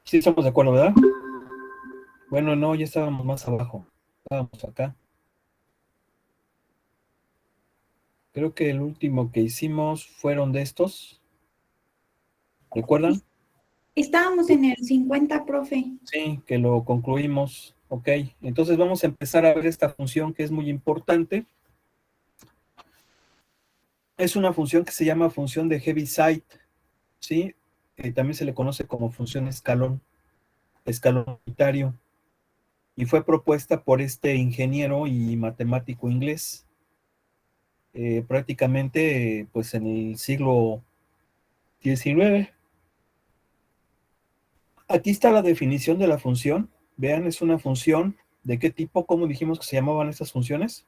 Sí, estamos de acuerdo, ¿verdad? Bueno, no, ya estábamos más abajo. Estábamos acá. Creo que el último que hicimos fueron de estos. ¿Recuerdan? Estábamos en el 50, profe. Sí, que lo concluimos. Ok, entonces vamos a empezar a ver esta función que es muy importante. Es una función que se llama función de Heaviside, ¿sí? También se le conoce como función escalón, escalón unitario, y fue propuesta por este ingeniero y matemático inglés, prácticamente pues en el siglo XIX. Aquí está la definición de la función. Vean, es una función. ¿De qué tipo? ¿Cómo dijimos que se llamaban estas funciones?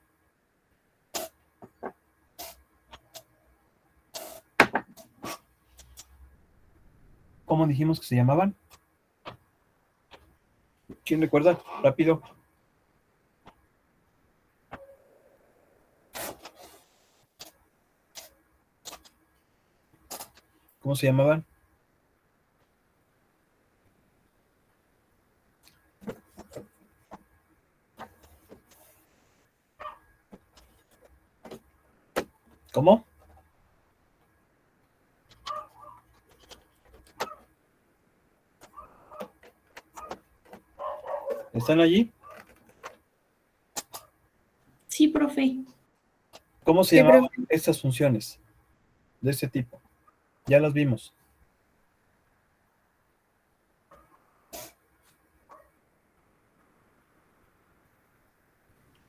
¿Cómo dijimos que se llamaban? ¿Quién recuerda? Rápido. ¿Cómo se llamaban? ¿Cómo? ¿Están allí? Sí, profe. ¿Cómo se Sí, llamaban profe. estas funciones de este tipo? Ya las vimos.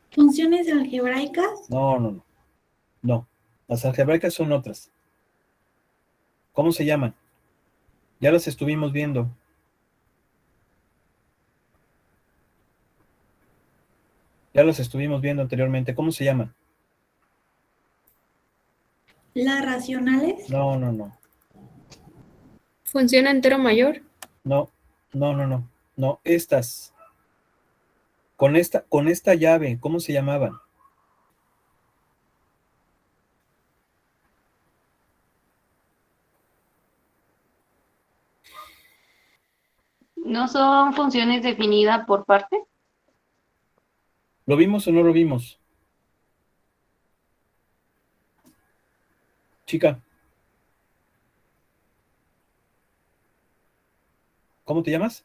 ¿Funciones algebraicas? No, no, no. No. Las algebraicas son otras. ¿Cómo se llaman? Ya las estuvimos viendo. Ya las estuvimos viendo anteriormente. ¿Cómo se llaman? ¿Las racionales? No, no, no. ¿Función entero mayor? No, no, no, no. No, estas. Con esta llave, ¿cómo se llamaban? ¿No son funciones definidas por partes? ¿Lo vimos o no lo vimos? Chica, ¿cómo te llamas?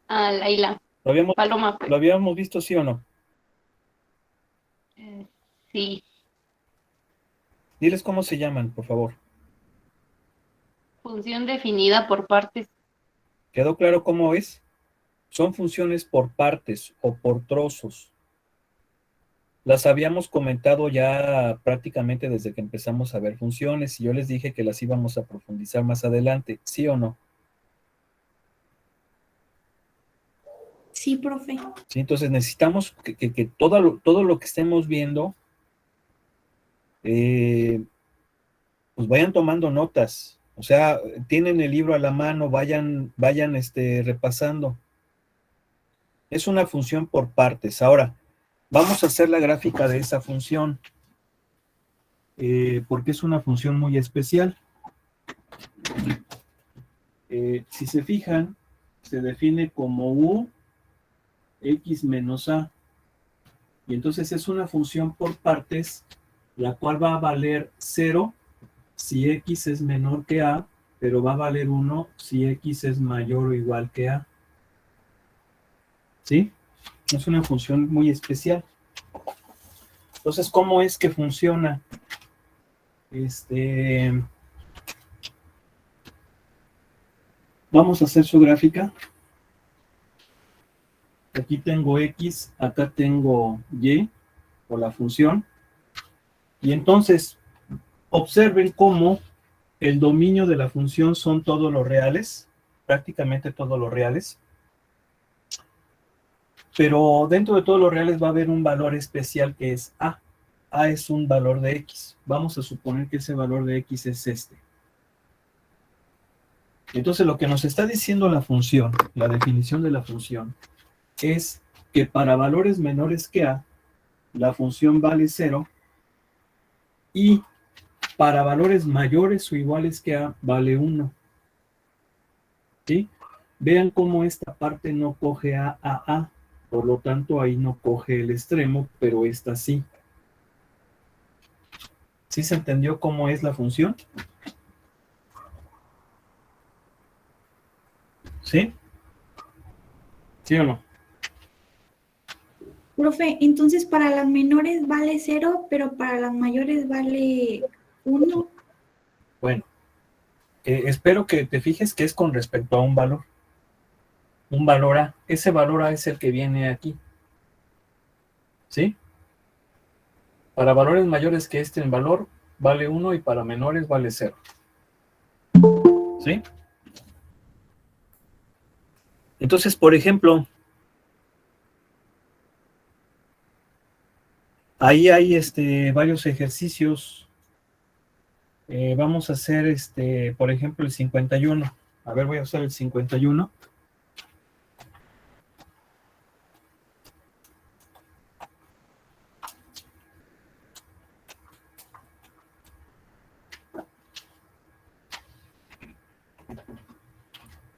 Ah, Laila. ¿Lo habíamos, Paloma, pues. ¿Lo habíamos visto, sí o no? Sí. Diles cómo se llaman, por favor. Función definida por partes. ¿Quedó claro cómo es? Son funciones por partes o por trozos. Las habíamos comentado ya prácticamente desde que empezamos a ver funciones y yo les dije que las íbamos a profundizar más adelante, ¿sí o no? Sí, profe. ¿Sí? Entonces necesitamos que todo lo que estemos viendo, pues vayan tomando notas. O sea, tienen el libro a la mano, vayan repasando. Es una función por partes. Ahora, vamos a hacer la gráfica de esa función, porque es una función muy especial. Si se fijan, se define como u x menos a. Y entonces es una función por partes, la cual va a valer 0 si x es menor que a, pero va a valer 1 si x es mayor o igual que a. ¿Sí? Es una función muy especial. Entonces, ¿cómo es que funciona? Vamos a hacer su gráfica. Aquí tengo x, acá tengo y, o la función. Y entonces, observen cómo el dominio de la función son todos los reales, prácticamente todos los reales. Pero dentro de todos los reales va a haber un valor especial que es a. A es un valor de x. Vamos a suponer que ese valor de x es este. Entonces, lo que nos está diciendo la función, la definición de la función, es que para valores menores que a, la función vale 0 y para valores mayores o iguales que a, vale 1. ¿Sí? Vean cómo esta parte no coge a, por lo tanto ahí no coge el extremo, pero esta sí. ¿Sí se entendió cómo es la función? ¿Sí? ¿Sí o no? Profe, entonces para las menores vale 0, pero para las mayores vale 1. Bueno, espero que te fijes que es con respecto a un valor. Un valor A. Ese valor A es el que viene aquí. ¿Sí? Para valores mayores que este en valor vale 1 y para menores vale 0. ¿Sí? Entonces, por ejemplo, ahí hay varios ejercicios. Vamos a hacer, por ejemplo, el 51. A ver, voy a usar el 51.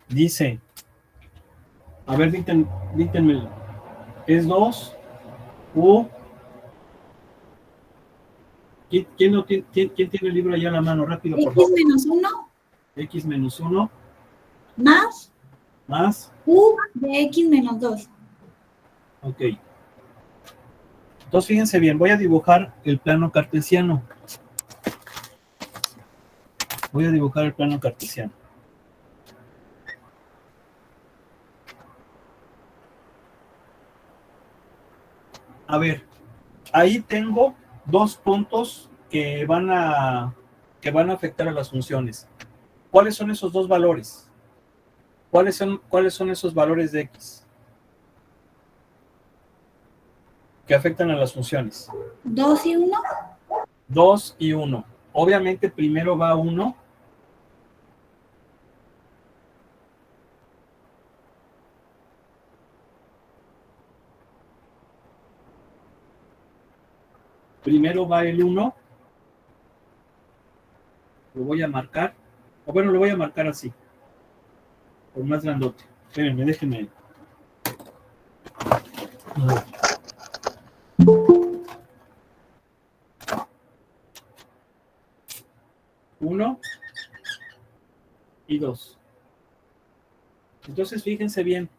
Dice, a ver, dítenme, es 2 u... ¿Quién tiene el libro allá a la mano? Rápido, por X favor. menos 1 X menos 1 más más... U de X menos 2. Ok. Entonces, fíjense bien, voy a dibujar el plano cartesiano. Voy a dibujar el plano cartesiano. A ver, ahí tengo dos puntos que van a afectar a las funciones. ¿Cuáles son esos dos valores? ¿Cuáles son esos valores de X que afectan a las funciones? 2 y 1. 2 y 1. Obviamente primero va 1. Primero va el 1. Lo voy a marcar. O bueno, lo voy a marcar así. Por más grandote. Espérenme, déjenme. Uno y 2. Entonces, fíjense bien.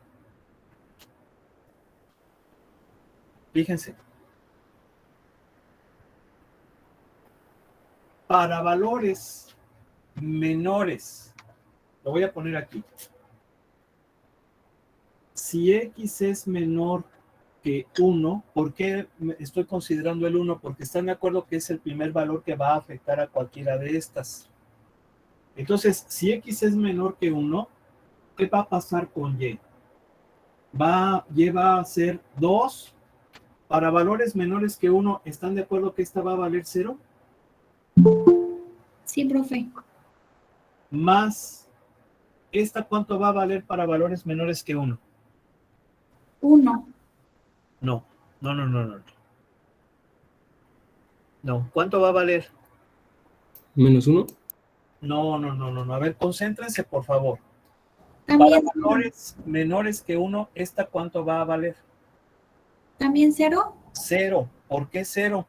Fíjense. Para valores menores, lo voy a poner aquí. Si X es menor que 1, ¿por qué estoy considerando el 1? Porque están de acuerdo que es el primer valor que va a afectar a cualquiera de estas. Entonces, si X es menor que 1, ¿qué va a pasar con Y? Y va a ser 2. Para valores menores que 1, ¿están de acuerdo que esta va a valer 0? Sí, profe. Más, ¿esta cuánto va a valer para valores menores que 1? 1. No. No, ¿cuánto va a valer? ¿Menos 1? No. A ver, concéntrense, por favor. Para También 0. valores menores que 1, ¿esta cuánto va a valer? También 0. 0. ¿Por qué 0?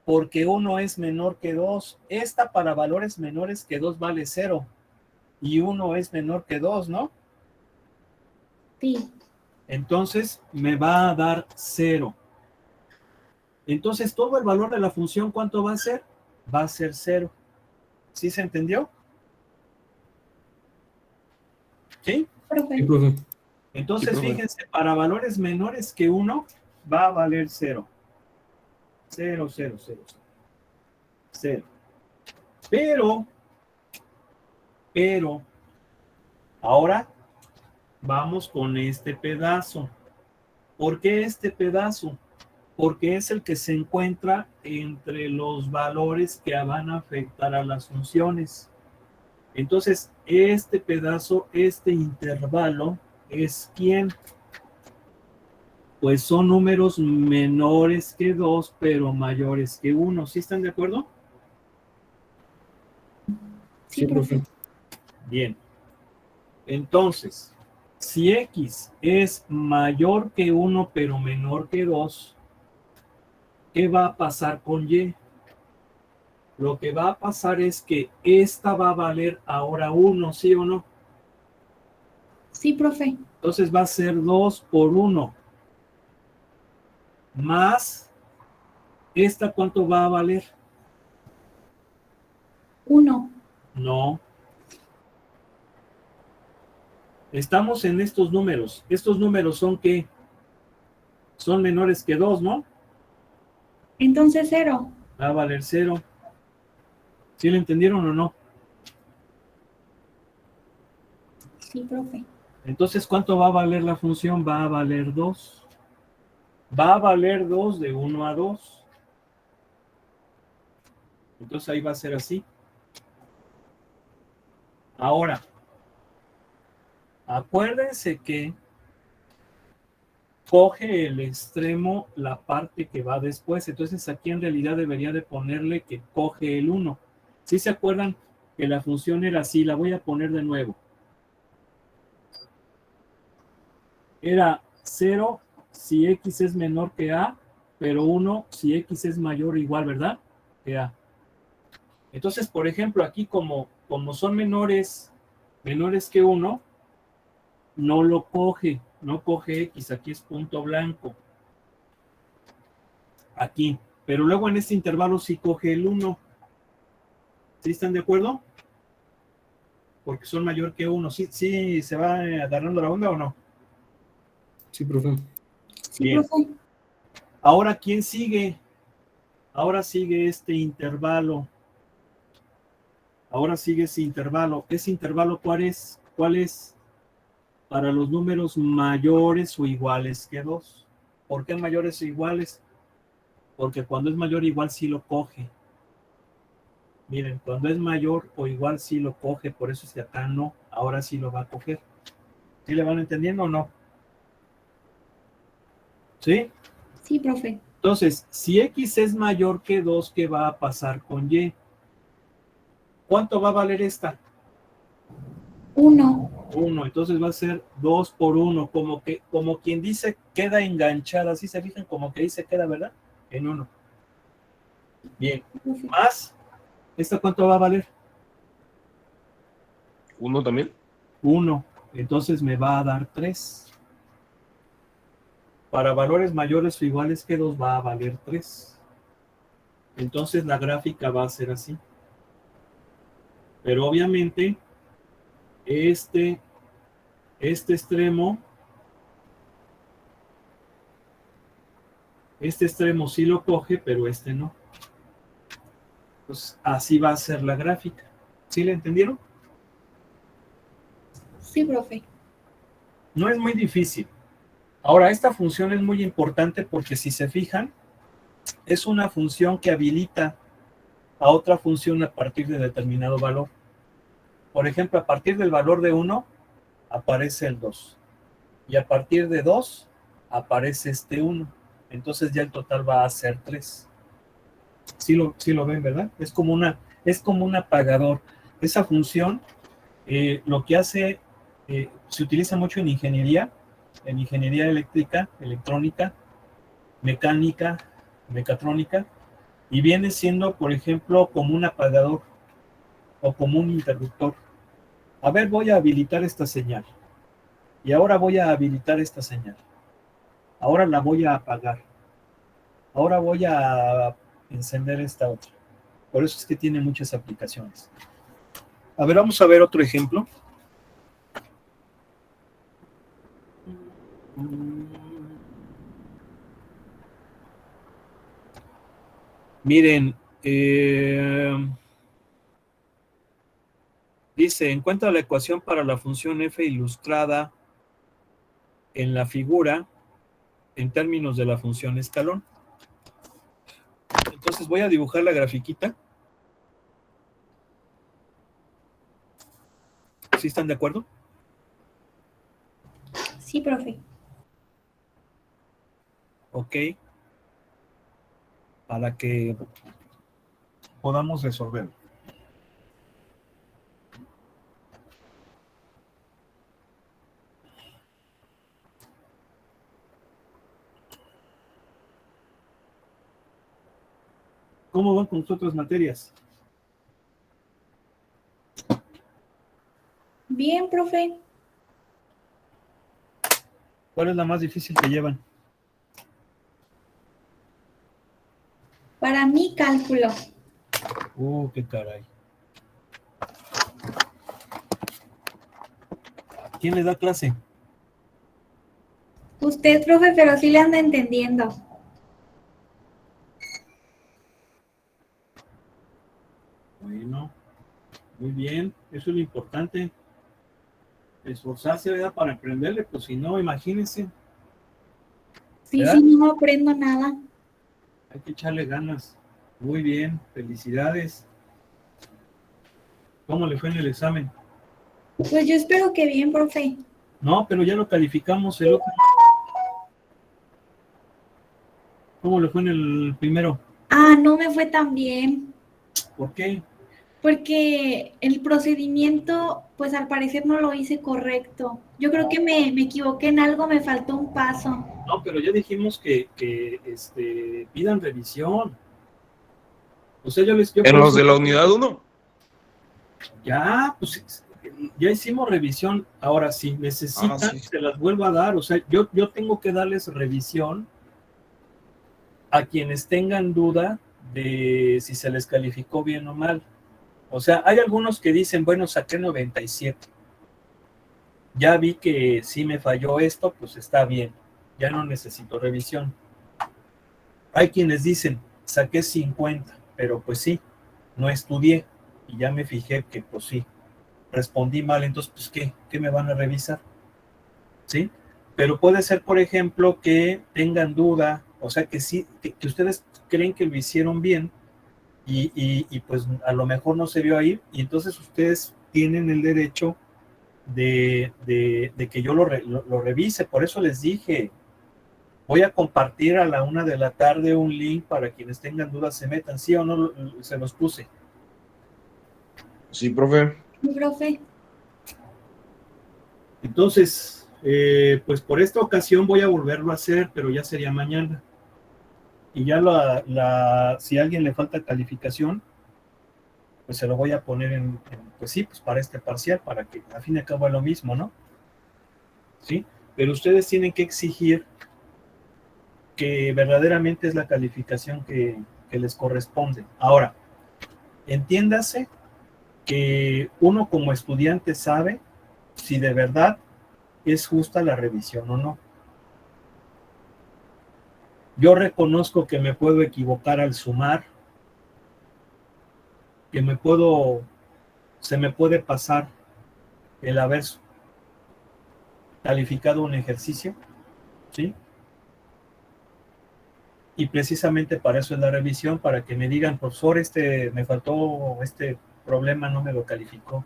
Porque 1 es menor que 2. Esta para valores menores que 2 vale 0. Y 1 es menor que 2, ¿no? Sí. Entonces me va a dar 0. Entonces todo el valor de la función, ¿cuánto va a ser? Va a ser 0. ¿Sí se entendió? ¿Sí? Profe. Sí, profe. Entonces, Sí, profe. fíjense, para valores menores que 1 va a valer 0. 0. Pero, ahora vamos con este pedazo. ¿Por qué este pedazo? Porque es el que se encuentra entre los valores que van a afectar a las funciones. Entonces, este pedazo, este intervalo, ¿es quién? Pues son números menores que 2, pero mayores que 1. ¿Sí están de acuerdo? Sí, profe. Bien. Entonces, si X es mayor que 1 pero menor que 2, ¿qué va a pasar con Y? Lo que va a pasar es que esta va a valer ahora 1, ¿sí o no? Sí, profe. Entonces va a ser 2 por 1 más esta, ¿cuánto va a valer? 1. No. Estamos en estos números. Estos números son ¿qué? Son menores que 2, ¿no? Entonces 0. Va a valer 0. ¿Sí lo entendieron o no? Sí, profe. Entonces, ¿cuánto va a valer la función? Va a valer 2. Va a valer 2 de 1 a 2. Entonces ahí va a ser así. Ahora, acuérdense que coge el extremo la parte que va después. Entonces aquí en realidad debería de ponerle que coge el 1. ¿Sí se acuerdan que la función era así? La voy a poner de nuevo. Era 0 si x es menor que a, pero 1 si x es mayor o igual, ¿verdad? Que a. Entonces, por ejemplo, aquí como son menores que 1, no lo coge, no coge x, aquí es punto blanco. Aquí. Pero luego en este intervalo sí coge el 1. ¿Sí están de acuerdo? Porque son mayor que 1. ¿Sí se va agarrando la onda o no? Sí, profe. Sí, Bien. profe. Ahora, ¿quién sigue? Ahora sigue este intervalo. Ahora sigue ese intervalo. ¿Ese intervalo cuál es? ¿Cuál es? Para los números mayores o iguales que 2. ¿Por qué mayores o iguales? Porque cuando es mayor o igual sí lo coge. Miren, cuando es mayor o igual sí lo coge, por eso es que acá no, ahora sí lo va a coger. ¿Sí le van entendiendo o no? ¿Sí? Sí, profe. Entonces, si X es mayor que 2, ¿qué va a pasar con Y? ¿Cuánto va a valer esta? 1. 1, entonces va a ser 2 por 1, como quien dice queda enganchada, ¿sí se fijan? Como que ahí se queda, ¿verdad? En 1. Bien, Profe. más, ¿esta cuánto va a valer? 1 también. 1, entonces me va a dar 3. Para valores mayores o iguales que 2 va a valer 3. Entonces la gráfica va a ser así. Pero obviamente este extremo sí lo coge, pero este no. Entonces así va a ser la gráfica. ¿Sí le entendieron? Sí, profe. No es muy difícil. Ahora, esta función es muy importante porque si se fijan, es una función que habilita a otra función a partir de determinado valor. Por ejemplo, a partir del valor de 1 aparece el 2. Y a partir de 2 aparece este 1. Entonces ya el total va a ser 3. Sí lo ven, ¿verdad? Es como un apagador. Esa función lo que hace, se utiliza mucho en ingeniería eléctrica, electrónica, mecánica, mecatrónica, y viene siendo, por ejemplo, como un apagador o como un interruptor. A ver, voy a habilitar esta señal. Y ahora voy a habilitar esta señal. Ahora la voy a apagar. Ahora voy a encender esta otra. Por eso es que tiene muchas aplicaciones. A ver, vamos a ver otro ejemplo. Miren, dice, encuentra la ecuación para la función f ilustrada en la figura en términos de la función escalón. Entonces voy a dibujar la grafiquita. ¿Sí están de acuerdo? Sí, profe. Ok. Para que podamos resolverlo. ¿Cómo van con sus otras materias? Bien, profe. ¿Cuál es la más difícil que llevan? Para mí, cálculo. Qué caray. ¿Quién les da clase? Usted, profe, pero sí le anda entendiendo. Bueno, muy bien. Eso es lo importante. Esforzarse, ¿verdad? Para aprenderle, pues si no, imagínense. Sí, ¿Verdad? sí, no aprendo nada. Hay que echarle ganas. Muy bien, felicidades. ¿Cómo le fue en el examen? Pues yo espero que bien, profe. No, pero ya lo calificamos el otro. ¿Cómo le fue en el primero? Ah, no me fue tan bien, ¿Por qué? porque el procedimiento, pues al parecer no lo hice correcto. Yo creo que me equivoqué en algo, me faltó un paso. No, pero ya dijimos que pidan revisión. O sea, yo En por los eso, de la unidad 1. ya, pues ya hicimos revisión. Ahora, si necesitan, Sí. se las vuelvo a dar. O sea, yo tengo que darles revisión a quienes tengan duda de si se les calificó bien o mal. O sea, hay algunos que dicen, bueno, saqué 97. Ya vi que sí me falló esto, pues está bien. Ya no necesito revisión. Hay quienes dicen, saqué 50, pero pues sí, no estudié y ya me fijé que pues sí, respondí mal, entonces pues ¿qué me van a revisar? ¿Sí? Pero puede ser, por ejemplo, que tengan duda, o sea, que sí, que ustedes creen que lo hicieron bien y pues a lo mejor no se vio ahí y entonces ustedes tienen el derecho de que yo lo revise. Por eso les dije, voy a compartir a la 1 de la tarde un link para quienes tengan dudas se metan, sí o no, se los puse. Sí, profe. Mi profe, Entonces, pues por esta ocasión voy a volverlo a hacer, pero ya sería mañana. Y ya si a alguien le falta calificación, pues se lo voy a poner pues sí, pues para este parcial, para que a fin y al cabo es lo mismo, ¿no? ¿Sí? Pero ustedes tienen que exigir que verdaderamente es la calificación que les corresponde. Ahora, entiéndase que uno como estudiante sabe si de verdad es justa la revisión o no. Yo reconozco que me puedo equivocar al sumar, que se me puede pasar el haber calificado un ejercicio, ¿sí? Y precisamente para eso es la revisión, para que me digan, profesor, me faltó este problema, no me lo calificó.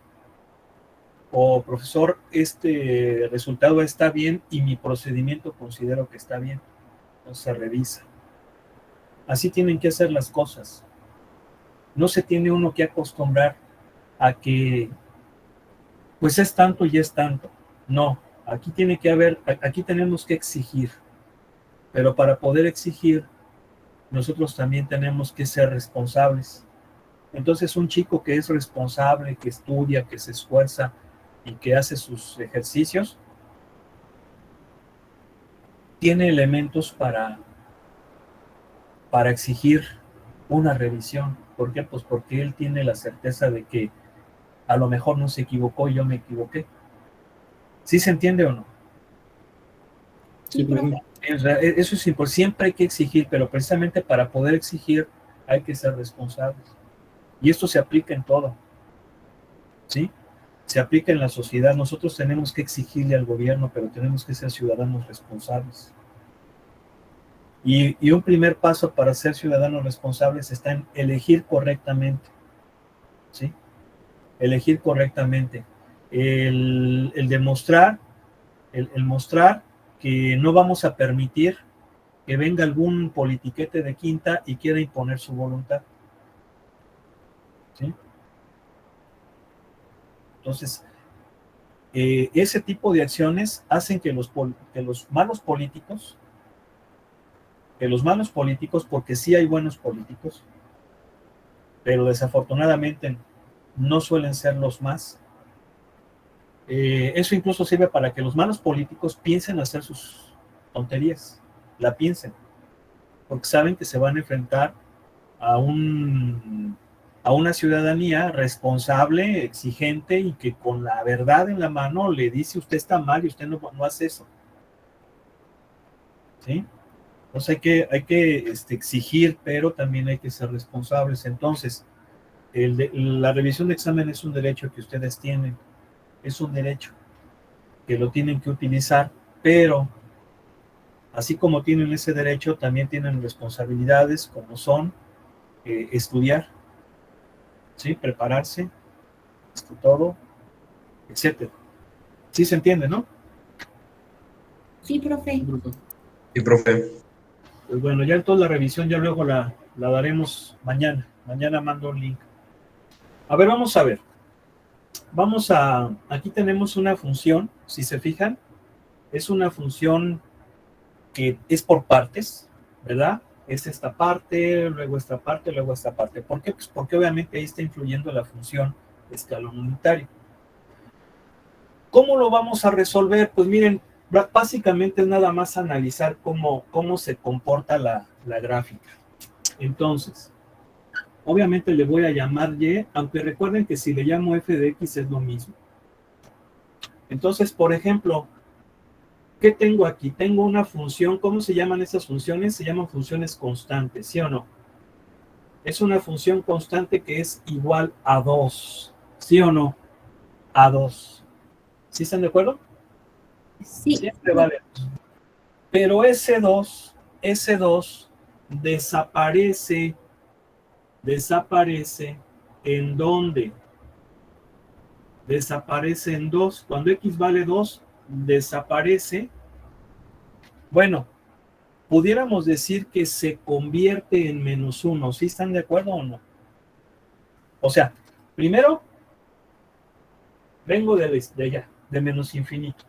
O profesor, este resultado está bien y mi procedimiento considero que está bien. Entonces se revisa. Así tienen que hacer las cosas. No se tiene uno que acostumbrar a que pues es tanto y es tanto. No, aquí aquí tenemos que exigir. Pero para poder exigir, nosotros también tenemos que ser responsables. Entonces un chico que es responsable, que estudia, que se esfuerza y que hace sus ejercicios, tiene elementos para exigir una revisión. ¿Por qué? Pues porque él tiene la certeza de que a lo mejor no se equivocó y yo me equivoqué. ¿Sí se entiende o no? Sí, profe. Eso es importante. Siempre hay que exigir, pero precisamente para poder exigir hay que ser responsables. Y esto se aplica en todo, ¿sí? Se aplica en la sociedad. Nosotros tenemos que exigirle al gobierno, pero tenemos que ser ciudadanos responsables. Y un primer paso para ser ciudadanos responsables está en elegir correctamente, ¿sí? Elegir correctamente. El demostrar, el mostrar que no vamos a permitir que venga algún politiquete de quinta y quiera imponer su voluntad, ¿sí? Entonces, ese tipo de acciones hacen que los malos políticos, porque sí hay buenos políticos, pero desafortunadamente no suelen ser los más. Eso incluso sirve para que los malos políticos piensen hacer sus tonterías, la piensen, porque saben que se van a enfrentar a una ciudadanía responsable, exigente y que con la verdad en la mano le dice usted está mal y usted no hace eso. ¿Sí? Entonces hay que exigir, pero también hay que ser responsables. Entonces, la revisión de examen es un derecho que ustedes tienen, es un derecho que lo tienen que utilizar, pero así como tienen ese derecho, también tienen responsabilidades como son estudiar, ¿sí? Prepararse, todo, etcétera. ¿Sí se entiende, no? Sí, profe. Sí, profe. Pues bueno, ya entonces la revisión ya luego la daremos mañana. Mañana mando un link. A ver, vamos a ver. Aquí tenemos una función, si se fijan, es una función que es por partes, ¿verdad? Es esta parte, luego esta parte, luego esta parte. ¿Por qué? Pues porque obviamente ahí está influyendo la función escalón unitario. ¿Cómo lo vamos a resolver? Pues miren, básicamente es nada más analizar cómo se comporta la gráfica. Entonces, obviamente le voy a llamar Y, aunque recuerden que si le llamo f de x es lo mismo. Entonces, por ejemplo, ¿qué tengo aquí? Tengo una función, ¿cómo se llaman esas funciones? Se llaman funciones constantes, ¿sí o no? Es una función constante que es igual a 2, ¿sí o no? A 2. ¿Sí están de acuerdo? Sí. Siempre vale 2. Pero ese 2 desaparece ¿en dónde? Desaparece en 2. Cuando x vale 2, desaparece. Bueno, pudiéramos decir que se convierte en -1. ¿Sí están de acuerdo o no? O sea, primero vengo de allá, de menos infinito.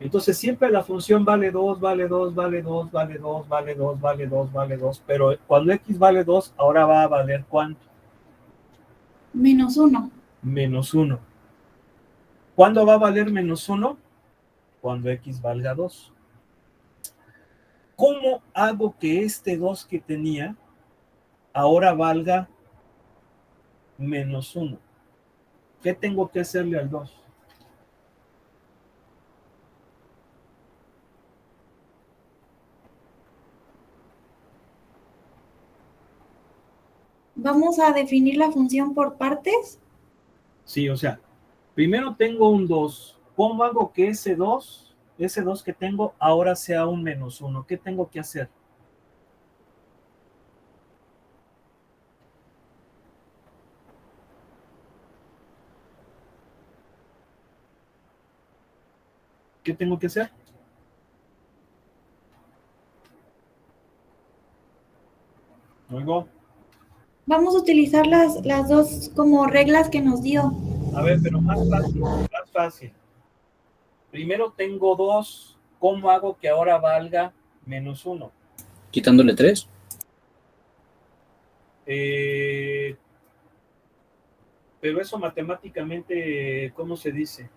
Entonces siempre la función vale 2, vale 2, vale 2, vale 2, vale 2, vale 2, vale 2, pero cuando x vale 2, ahora va a valer ¿cuánto? -1. -1. ¿Cuándo va a valer -1? Cuando x valga 2. ¿Cómo hago que este 2 que tenía ahora valga -1? ¿Qué tengo que hacerle al 2? Vamos a definir la función por partes. Sí, o sea, primero tengo un 2. ¿Cómo hago que ese 2 que tengo ahora sea un -1? ¿Qué tengo que hacer? ¿Qué tengo que hacer? Luego, Vamos a utilizar las dos como reglas que nos dio. a ver, pero más fácil, más fácil. Primero tengo 2. ¿Cómo hago que ahora valga -1? Quitándole 3. Pero eso matemáticamente, ¿cómo se dice?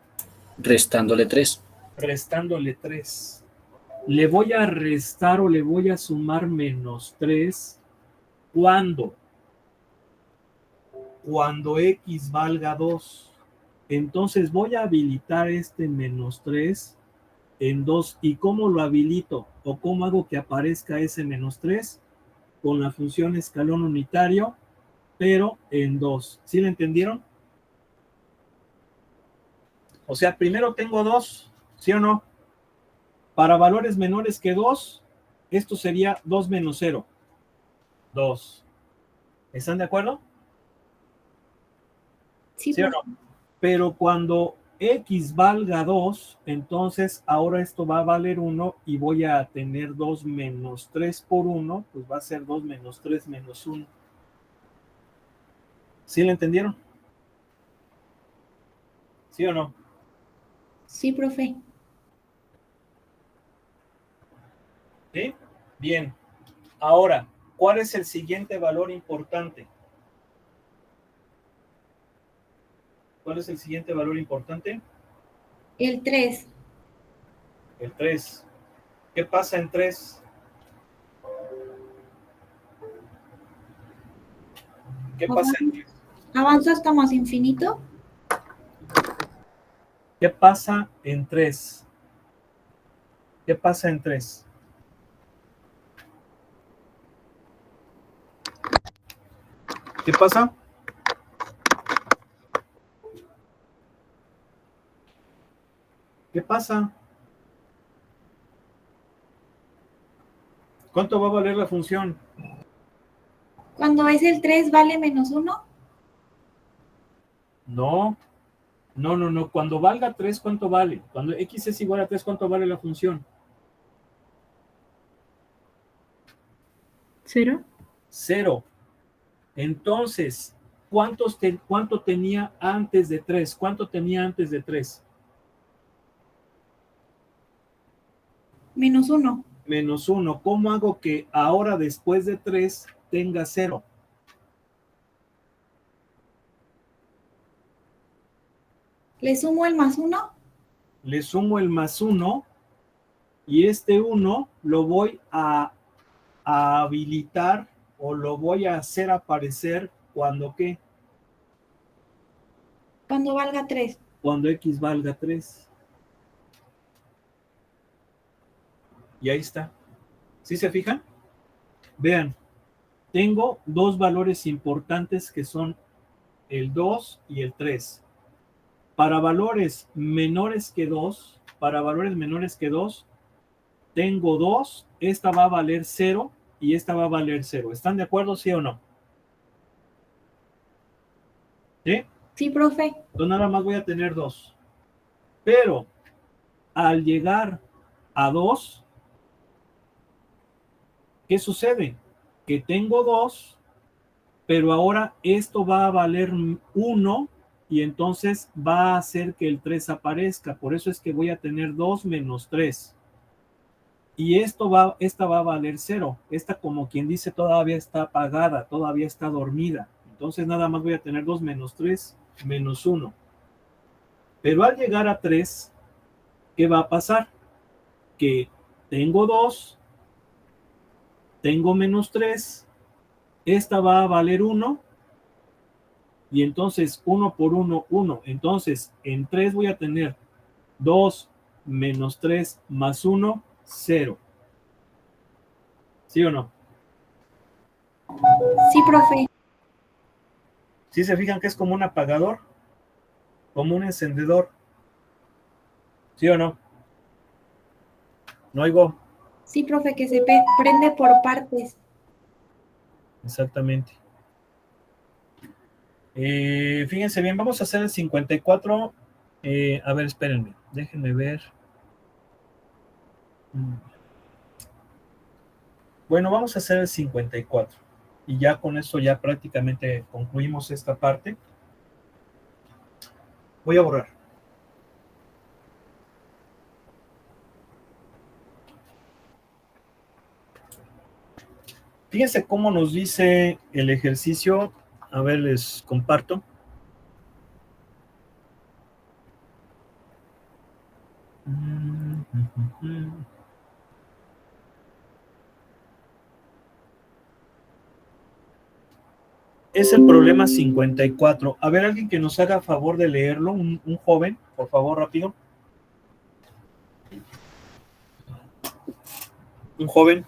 Restándole 3. Restándole 3. Le voy a restar o le voy a sumar -3. ¿Cuándo? Cuando x valga 2. Entonces voy a habilitar este -3 en 2. ¿Y cómo lo habilito? ¿O cómo hago que aparezca ese -3? Con la función escalón unitario, pero en 2. ¿Sí lo entendieron? O sea, primero tengo 2, ¿sí o no? Para valores menores que 2, esto sería 2 menos 0. 2. ¿Están de acuerdo? Sí, ¿Sí o no? Pero cuando x valga 2, entonces ahora esto va a valer 1 y voy a tener 2 menos 3 por 1, pues va a ser 2 menos 3 menos 1. ¿Sí lo entendieron? ¿Sí o no? Sí, profe. ¿Sí? Bien. Ahora, ¿cuál es el siguiente valor importante? ¿Cuál es el siguiente valor importante? El 3. El 3. ¿Qué pasa en 3? ¿Qué pasa en 3? ¿Avanza hasta más infinito? ¿Qué pasa en 3? ¿Qué pasa en 3? ¿Qué pasa? ¿Qué pasa? ¿Cuánto va a valer la función? Cuando es el 3 vale menos 1. No, no. Cuando valga 3, ¿cuánto vale? Cuando x es igual a 3, ¿cuánto vale la función? 0. 0. Entonces, ¿cuánto tenía antes de 3? ¿Cuánto tenía antes de 3? Menos 1. Menos 1. ¿Cómo hago que ahora después de 3 tenga 0? ¿Le sumo el más 1? Le sumo el más 1 y este 1 lo voy a habilitar o lo voy a hacer aparecer cuando ¿qué? Cuando valga 3. Cuando x valga 3. Y ahí está. ¿Sí se fijan? Vean, tengo dos valores importantes que son el 2 y el 3. Para valores menores que 2, tengo 2, esta va a valer 0 y esta va a valer 0. ¿Están de acuerdo, sí o no? ¿Sí? Sí, profe. Entonces nada más voy a tener 2. Pero al llegar a 2, ¿qué sucede? Que tengo 2, pero ahora esto va a valer 1 y entonces va a hacer que el 3 aparezca. Por eso es que voy a tener 2 menos 3. Y esta va a valer 0. Esta, como quien dice, todavía está apagada, todavía está dormida. Entonces nada más voy a tener 2 menos 3 menos 1. Pero al llegar a 3, ¿qué va a pasar? Que tengo 2, tengo menos 3, esta va a valer 1, y entonces 1 por 1, 1. Entonces en 3 voy a tener 2 menos 3 más 1, 0. ¿Sí o no? Sí, profe. ¿Sí se fijan que es como un apagador? Como un encendedor. ¿Sí o no? No oigo. Sí, profe, que se prende por partes. Exactamente. Fíjense bien, vamos a hacer el 54. A ver, espérenme, déjenme ver. Bueno, vamos a hacer el 54. Y ya con eso ya prácticamente concluimos esta parte. Voy a borrar. Fíjense cómo nos dice el ejercicio. A ver, les comparto. Es el problema 54. A ver, alguien que nos haga favor de leerlo, un joven, por favor, rápido. Un joven.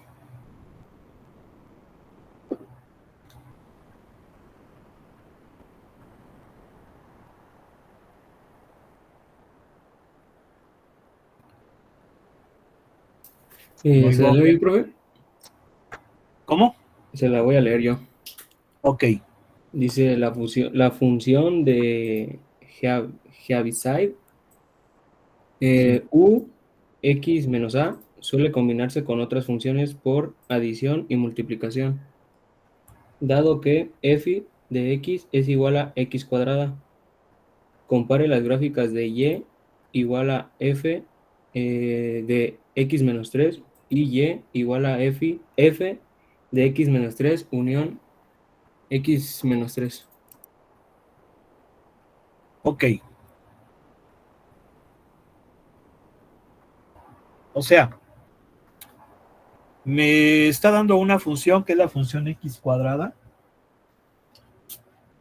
¿Se la leo yo, profe? ¿Cómo? Se la voy a leer yo. Ok. Dice la función de Heaviside u x menos a suele combinarse con otras funciones por adición y multiplicación, dado que f de x es igual a x cuadrada. Compare las gráficas de y igual a f de x menos 3 y y igual a f de x menos 3 unión x menos 3. Ok. O sea, me está dando una función que es la función x cuadrada.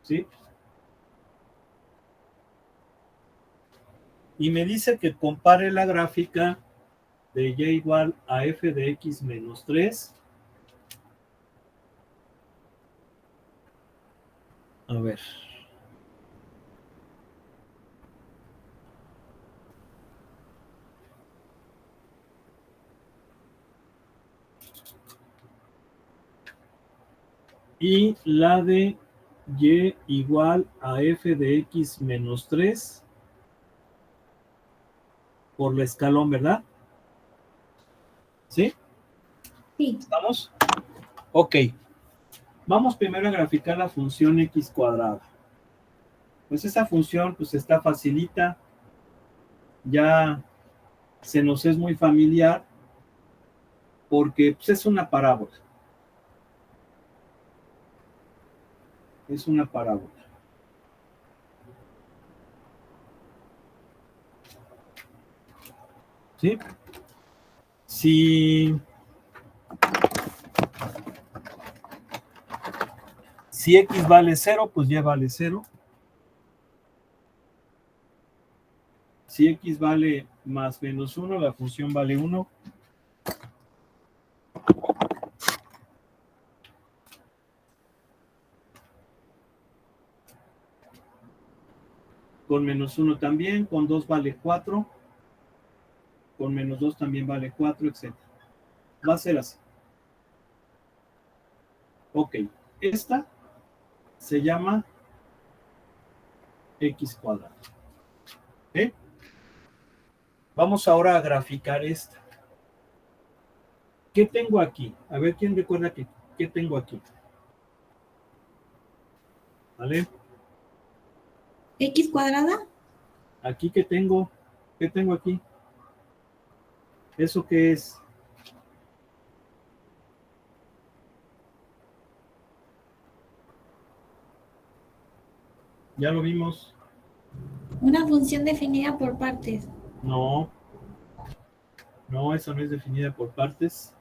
¿Sí? Y me dice que compare la gráfica de y igual a f de x menos 3. A ver. Y la de y igual a f de x menos 3 por la escalón, ¿verdad? ¿Sí? Sí. ¿Estamos? Ok. Vamos primero a graficar la función x cuadrada. Pues esa función pues está facilita. Ya se nos es muy familiar porque pues, es una parábola. Es una parábola. ¿Sí? Si x vale 0, pues y vale 0. Si x vale más menos 1, la función vale 1. Con menos 1 también, con 2 vale 4. Con menos 2 también vale 4, etc. Va a ser así. Ok, esta se llama x cuadrado. ¿Eh? Vamos ahora a graficar esta. ¿Qué tengo aquí? A ver, ¿quién recuerda qué tengo aquí? ¿Vale? ¿X cuadrada? ¿Aquí qué tengo? ¿Qué tengo aquí? ¿Eso qué es? ¿Ya lo vimos? Una función definida por partes. No. No, esa no es definida por partes.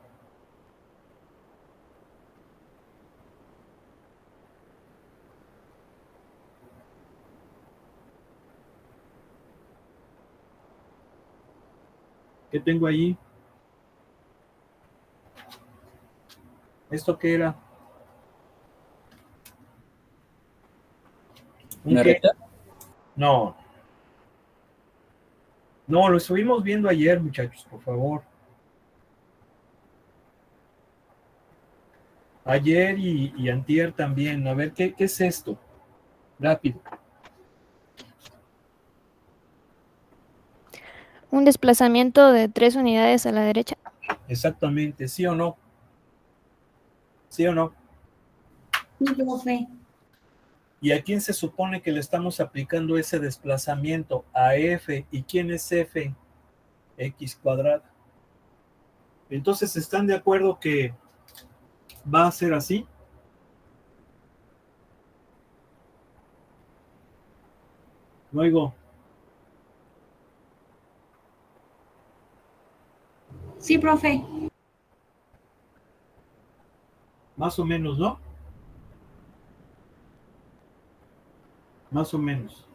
¿Qué tengo ahí? ¿Esto qué era? ¿Un ¿Una qué? recta? No. No, lo estuvimos viendo ayer, muchachos, por favor. Ayer y antier también. A ver, ¿qué es esto? Rápido. Un desplazamiento de 3 unidades a la derecha. Exactamente, ¿sí o no? ¿Sí o no? Sí, profe. ¿Y a quién se supone que le estamos aplicando ese desplazamiento? A f. ¿Y quién es f? X cuadrada. Entonces, ¿están de acuerdo que va a ser así? No oigo. Sí, profe. Más o menos, ¿no? Más o menos.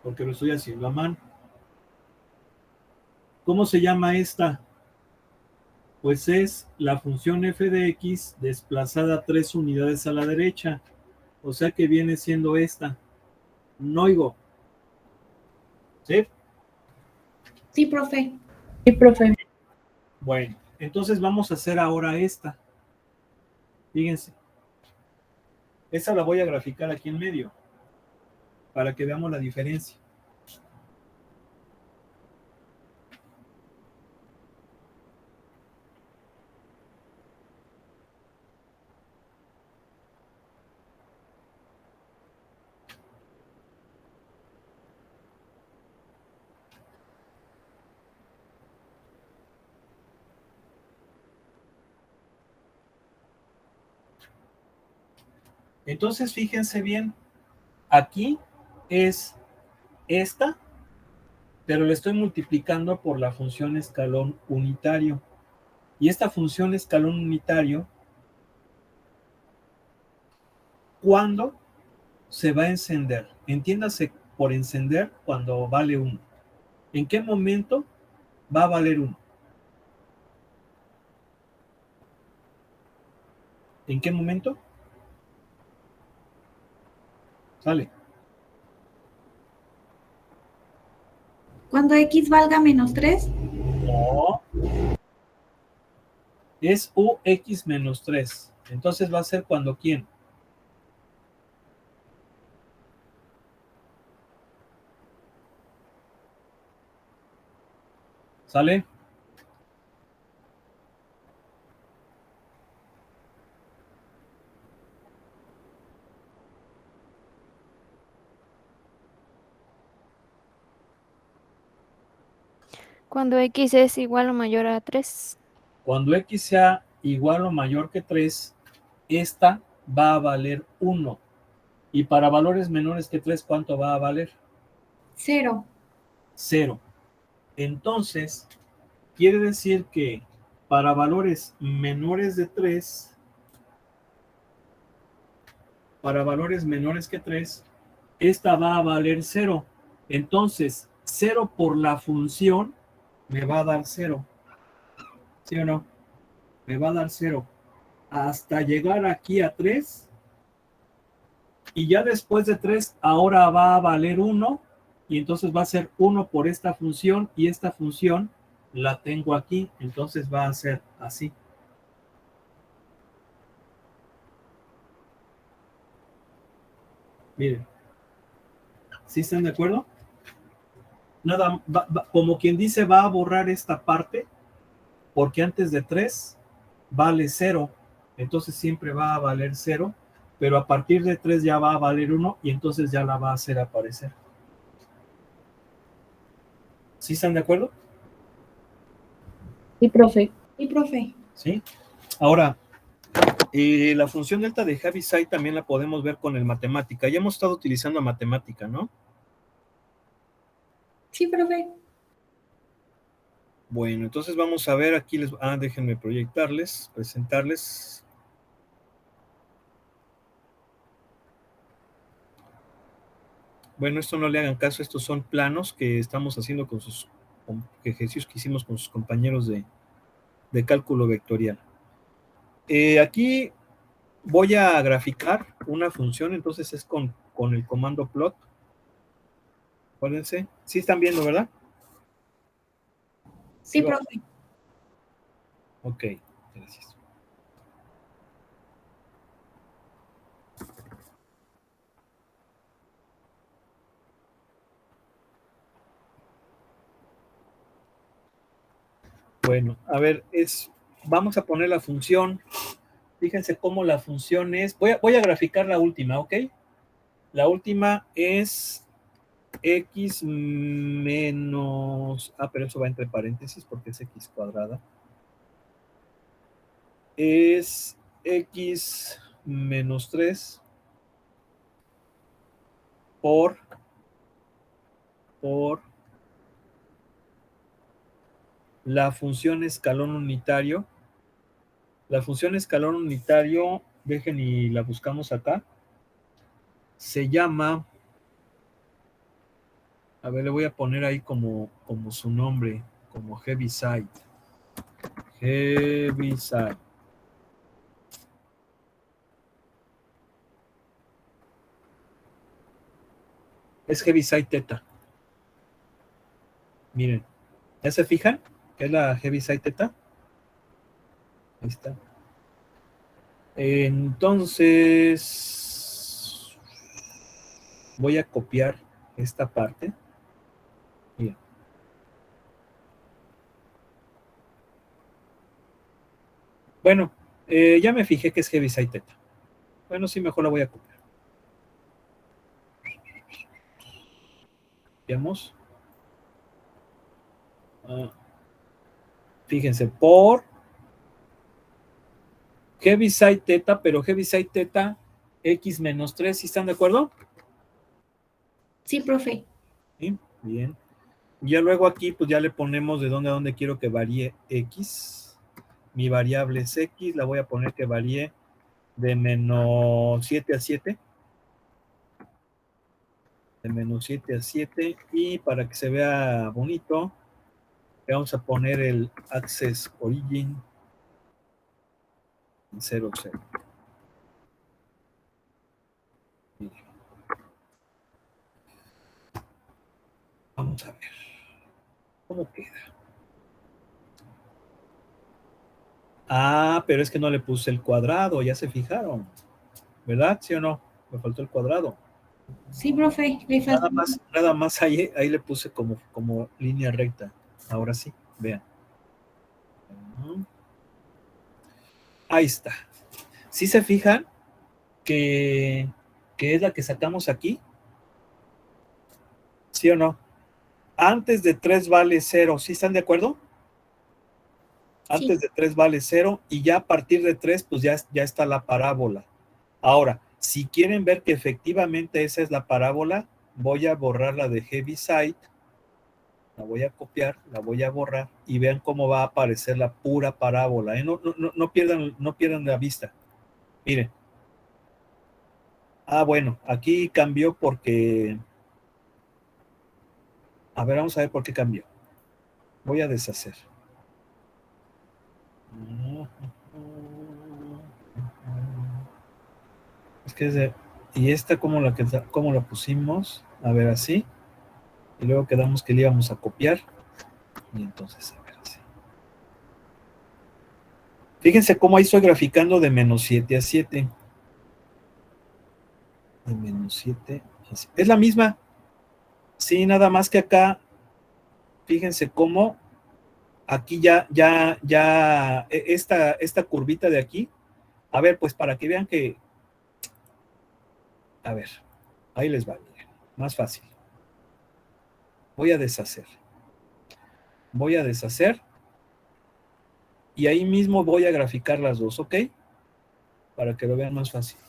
Porque lo estoy haciendo a mano. ¿Cómo se llama esta? Pues es la función f de x desplazada 3 unidades a la derecha. O sea que viene siendo esta. No oigo. ¿Sí? Sí, profe. Sí, profe. Bueno, entonces vamos a hacer ahora esta. Fíjense. Esta la voy a graficar aquí en medio. Para que veamos la diferencia. Entonces, fíjense bien, aquí es esta, pero le estoy multiplicando por la función escalón unitario. Y esta función escalón unitario, ¿cuándo se va a encender? Entiéndase por encender cuando vale 1. ¿En qué momento va a valer 1? ¿En qué momento? Sale. Cuando X valga menos 3. No. Es UX menos 3. Entonces va a ser cuando ¿quién? ¿Sale? Cuando X es igual o mayor a 3. Cuando X sea igual o mayor que 3, esta va a valer 1. Y para valores menores que 3, ¿cuánto va a valer? 0. 0. Entonces, quiere decir que para valores menores de 3, para valores menores que 3, esta va a valer 0. Entonces, 0 por la función me va a dar 0. ¿Sí o no? Me va a dar 0. Hasta llegar aquí a 3. Y ya después de 3, ahora va a valer 1. Y entonces va a ser 1 por esta función. Y esta función la tengo aquí. Entonces va a ser así. Miren. ¿Sí están de acuerdo? Nada, como quien dice, va a borrar esta parte. Porque antes de 3 vale 0. Entonces siempre va a valer 0. Pero a partir de 3 ya va a valer 1. Y entonces ya la va a hacer aparecer. ¿Sí están de acuerdo? Sí, profe. Y profe. ¿Sí? Ahora, la función delta de Heaviside también la podemos ver con el matemática. Ya hemos estado utilizando matemática, ¿no? Sí, profe. Bueno, entonces vamos a ver aquí. Déjenme proyectarles, presentarles. Bueno, esto no le hagan caso, estos son planos que estamos haciendo con ejercicios que hicimos con sus compañeros de cálculo vectorial. Aquí voy a graficar una función, entonces es con el comando plot. Acuérdense. Sí están viendo, ¿verdad? Sí, profe. Ok, gracias. Bueno, a ver, vamos a poner la función. Fíjense cómo la función es. Voy a graficar la última, ¿ok? La última es x menos... pero eso va entre paréntesis porque es x cuadrada. Es x menos 3 por la función escalón unitario. La función escalón unitario, dejen y la buscamos acá. Se llama... A ver, le voy a poner ahí como su nombre, como Heaviside. Heaviside. Es Heaviside Theta. Miren, ¿ya se fijan? ¿Qué es la Heaviside Theta? Ahí está. Entonces, voy a copiar esta parte. Miren. Bueno, ya me fijé que es Heaviside Theta. Bueno, sí, mejor la voy a copiar. Veamos. Fíjense, por Heaviside Theta, pero Heaviside Theta x menos 3, ¿sí están de acuerdo? Sí, profe. ¿Sí? Bien. Ya luego aquí, pues ya le ponemos de dónde a dónde quiero que varíe X. Mi variable es X, la voy a poner que varíe de menos 7 a 7. De menos 7 a 7. Y para que se vea bonito, le vamos a poner el access origin en 0, 0. Vamos a ver cómo queda. Ah, pero es que no le puse el cuadrado, ya se fijaron, ¿verdad? ¿Sí o no? Me faltó el cuadrado. Sí, profe, le faltó. Nada más ahí le puse como línea recta. Ahora sí, vean. Ahí está. ¿Sí se fijan que es la que sacamos aquí? ¿Sí o no? Antes de 3 vale 0, ¿sí están de acuerdo? Antes de 3 vale 0 y ya a partir de 3 pues ya está la parábola. Ahora, si quieren ver que efectivamente esa es la parábola, voy a borrar la de Heaviside, la voy a copiar, la voy a borrar y vean cómo va a aparecer la pura parábola. No pierdan la vista. Miren. Ah, bueno, aquí cambió porque... A ver, vamos a ver por qué cambió. Voy a deshacer. Es que es de... ¿Y esta cómo la pusimos? A ver, así. Y luego quedamos que le íbamos a copiar. Y entonces, a ver, así. Fíjense cómo ahí estoy graficando de menos 7 a 7. De menos 7 a 7. Es la misma. Sí, nada más que acá. Fíjense cómo aquí esta curvita de aquí. A ver, pues para que vean que... A ver, ahí les va. Miren, más fácil. Voy a deshacer. Y ahí mismo voy a graficar las dos, ¿ok? Para que lo vean más fácil.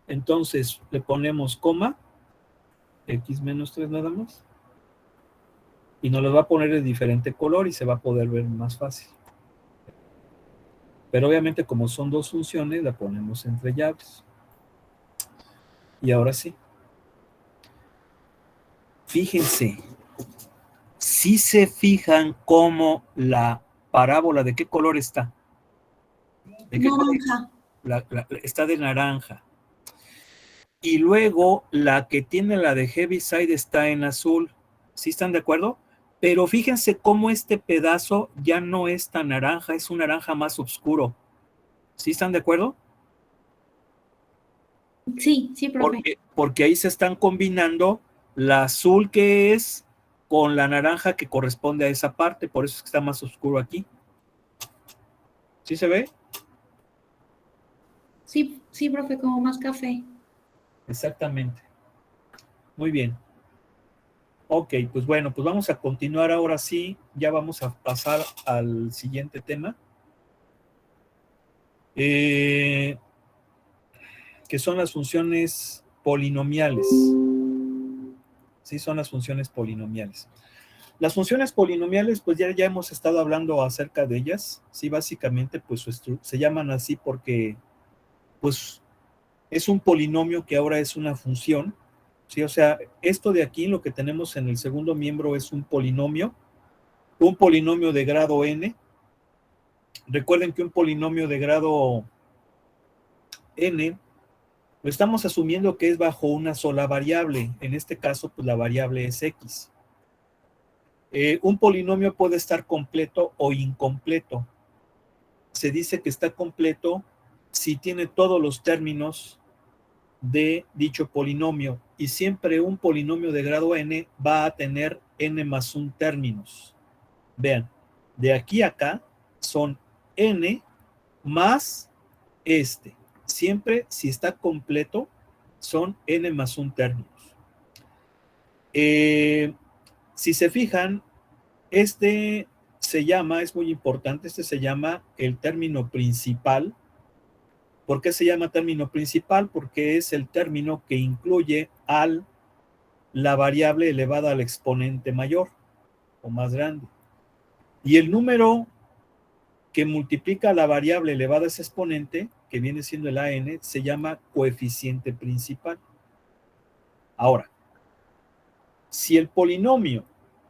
Entonces, le ponemos coma, x menos 3 nada más. Y nos lo va a poner de diferente color y se va a poder ver más fácil. Pero obviamente como son dos funciones, la ponemos entre llaves. Y ahora sí. Fíjense. Si se fijan cómo la parábola, ¿de qué color está? ¿De qué color? Está de naranja. Y luego la que tiene la de Heaviside está en azul. ¿Sí están de acuerdo? Pero fíjense cómo este pedazo ya no es tan naranja, es un naranja más oscuro. ¿Sí están de acuerdo? Sí, profe. Porque ahí se están combinando la azul que es con la naranja que corresponde a esa parte, por eso es que está más oscuro aquí. ¿Sí se ve? Sí, profe, como más café. Exactamente. Muy bien. Ok, pues bueno, pues vamos a continuar ahora sí. Ya vamos a pasar al siguiente tema. Que son las funciones polinomiales. Sí, son las funciones polinomiales. Las funciones polinomiales, pues ya hemos estado hablando acerca de ellas. Sí, básicamente, pues se llaman así porque, pues, es un polinomio que ahora es una función. Sí, o sea, esto de aquí, lo que tenemos en el segundo miembro es un polinomio de grado n. Recuerden que un polinomio de grado n, lo estamos asumiendo que es bajo una sola variable. En este caso, pues la variable es x. Un polinomio puede estar completo o incompleto. Se dice que está completo si tiene todos los términos de dicho polinomio, y siempre un polinomio de grado n va a tener n más 1 términos. Vean, de aquí a acá son n más este. Siempre, si está completo, son n más 1 términos. Si se fijan, este se llama, es muy importante, este se llama el término principal. ¿Por qué se llama término principal? Porque es el término que incluye al la variable elevada al exponente mayor o más grande. Y el número que multiplica la variable elevada a ese exponente, que viene siendo el AN, se llama coeficiente principal. Ahora, si el polinomio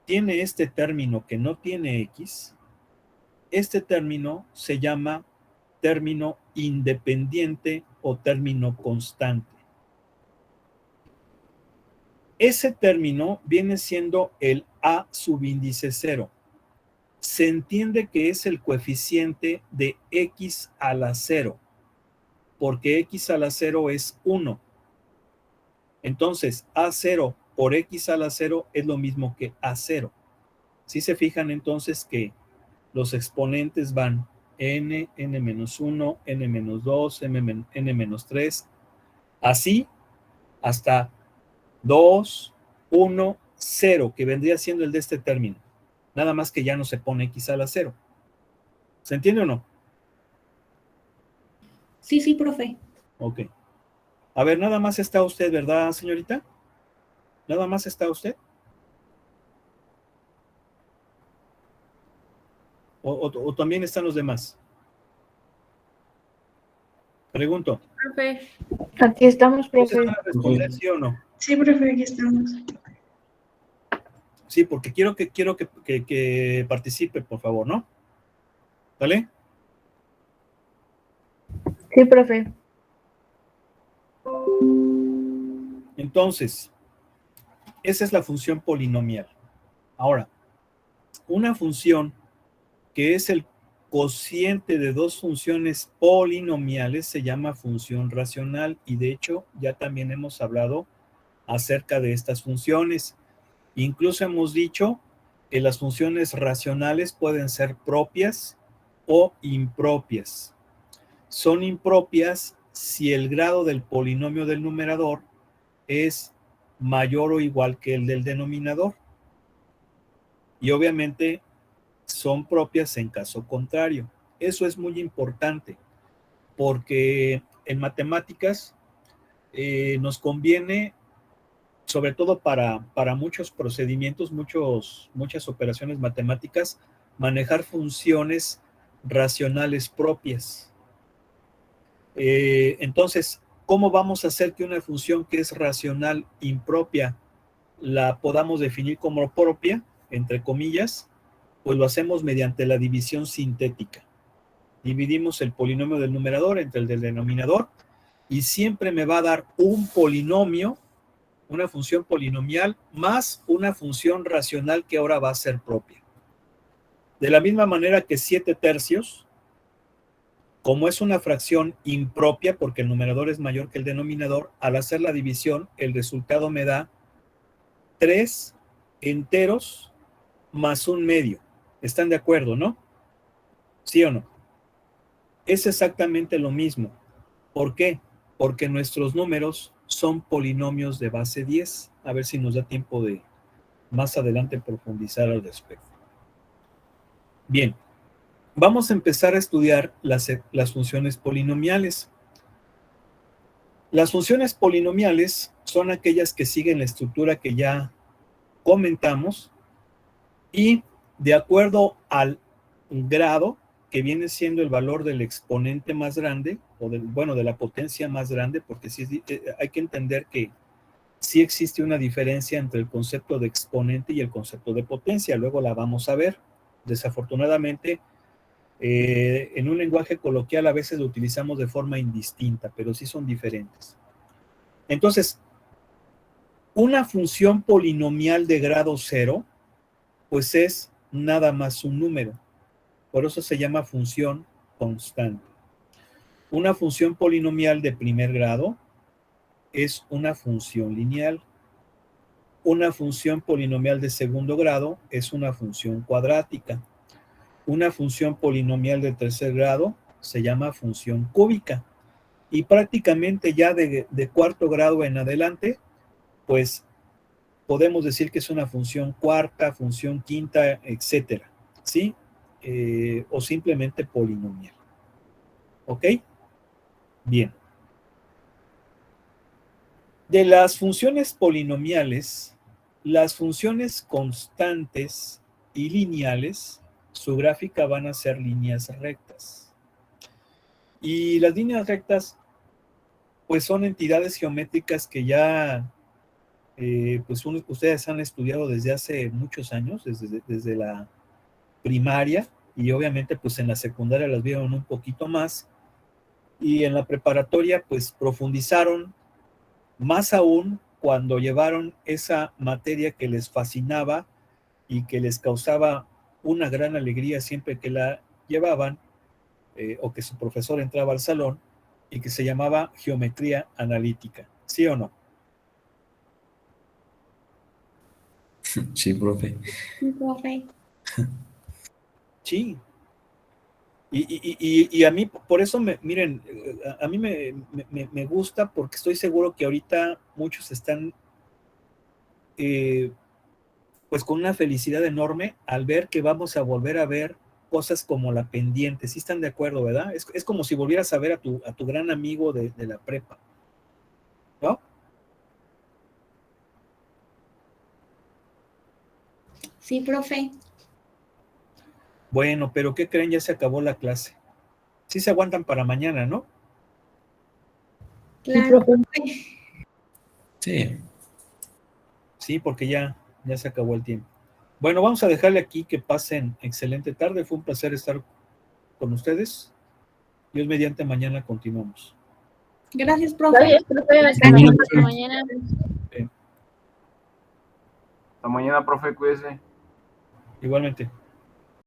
tiene este término que no tiene X, este término se llama término independiente o término constante. Ese término viene siendo el A subíndice 0. Se entiende que es el coeficiente de X a la 0, porque X a la 0 es 1. Entonces, A0 por X a la 0 es lo mismo que A0. Si se fijan entonces que los exponentes van n, n-1, n-2, n-3, así hasta 2, 1, 0, que vendría siendo el de este término. Nada más que ya no se pone X a la 0. ¿Se entiende o no? Sí, sí, profe. Ok. A ver, nada más está usted, ¿verdad, señorita? ¿Nada más está usted? ¿O también están los demás? Pregunto. Profe. Aquí estamos, ¿Ustedes profe. van a responder sí o no? Sí, profe, aquí estamos. Sí, porque quiero que participe, por favor, ¿no? ¿Vale? Sí, profe. Entonces, esa es la función polinomial. Ahora, una función que es el cociente de dos funciones polinomiales se llama función racional, y de hecho ya también hemos hablado acerca de estas funciones. Incluso hemos dicho que las funciones racionales pueden ser propias o impropias. Son impropias si el grado del polinomio del numerador es mayor o igual que el del denominador. Y obviamente son propias en caso contrario. Eso es muy importante porque en matemáticas nos conviene, sobre todo para muchos procedimientos, muchas operaciones matemáticas, manejar funciones racionales propias. Entonces, ¿cómo vamos a hacer que una función que es racional impropia la podamos definir como propia, entre comillas? Pues lo hacemos mediante la división sintética. Dividimos el polinomio del numerador entre el del denominador y siempre me va a dar un polinomio, una función polinomial, más una función racional que ahora va a ser propia. De la misma manera que 7/3, como es una fracción impropia porque el numerador es mayor que el denominador, al hacer la división, el resultado me da 3 enteros más un medio. ¿Están de acuerdo, no? ¿Sí o no? Es exactamente lo mismo. ¿Por qué? Porque nuestros números son polinomios de base 10. A ver si nos da tiempo de más adelante profundizar al respecto. Bien, vamos a empezar a estudiar las funciones polinomiales. Las funciones polinomiales son aquellas que siguen la estructura que ya comentamos y de acuerdo al grado que viene siendo el valor del exponente más grande, o de la potencia más grande, porque sí, hay que entender que sí existe una diferencia entre el concepto de exponente y el concepto de potencia, luego la vamos a ver. Desafortunadamente, en un lenguaje coloquial a veces lo utilizamos de forma indistinta, pero sí son diferentes. Entonces, una función polinomial de grado 0, pues es nada más un número. Por eso se llama función constante. Una función polinomial de primer grado es una función lineal. Una función polinomial de segundo grado es una función cuadrática. Una función polinomial de tercer grado se llama función cúbica. Y prácticamente ya de cuarto grado en adelante, pues podemos decir que es una función cuarta, función quinta, etcétera, ¿sí? O simplemente polinomial. ¿Ok? Bien. De las funciones polinomiales, las funciones constantes y lineales, su gráfica van a ser líneas rectas. Y las líneas rectas, pues son entidades geométricas que ya, pues ustedes han estudiado desde hace muchos años, desde la primaria, y obviamente pues en la secundaria las vieron un poquito más, y en la preparatoria pues profundizaron más aún cuando llevaron esa materia que les fascinaba y que les causaba una gran alegría siempre que la llevaban, o que su profesor entraba al salón, y que se llamaba geometría analítica. ¿Sí o no? Sí, profe. Sí, profe. Sí. Y a mí, por eso, miren, a mí me gusta, porque estoy seguro que ahorita muchos están pues con una felicidad enorme al ver que vamos a volver a ver cosas como la pendiente. ¿Sí están de acuerdo, verdad? Es como si volvieras a ver a tu gran amigo de la prepa, ¿no? Sí, profe. Bueno, pero ¿qué creen? Ya se acabó la clase. Sí se aguantan para mañana, ¿no? Claro, profe. Sí. Sí, porque ya se acabó el tiempo. Bueno, vamos a dejarle aquí, que pasen excelente tarde. Fue un placer estar con ustedes. Dios mediante, mañana continuamos. Gracias, profe. Gracias, profe. Hasta mañana. Sí, Hasta mañana, profe, cuídese. igualmente.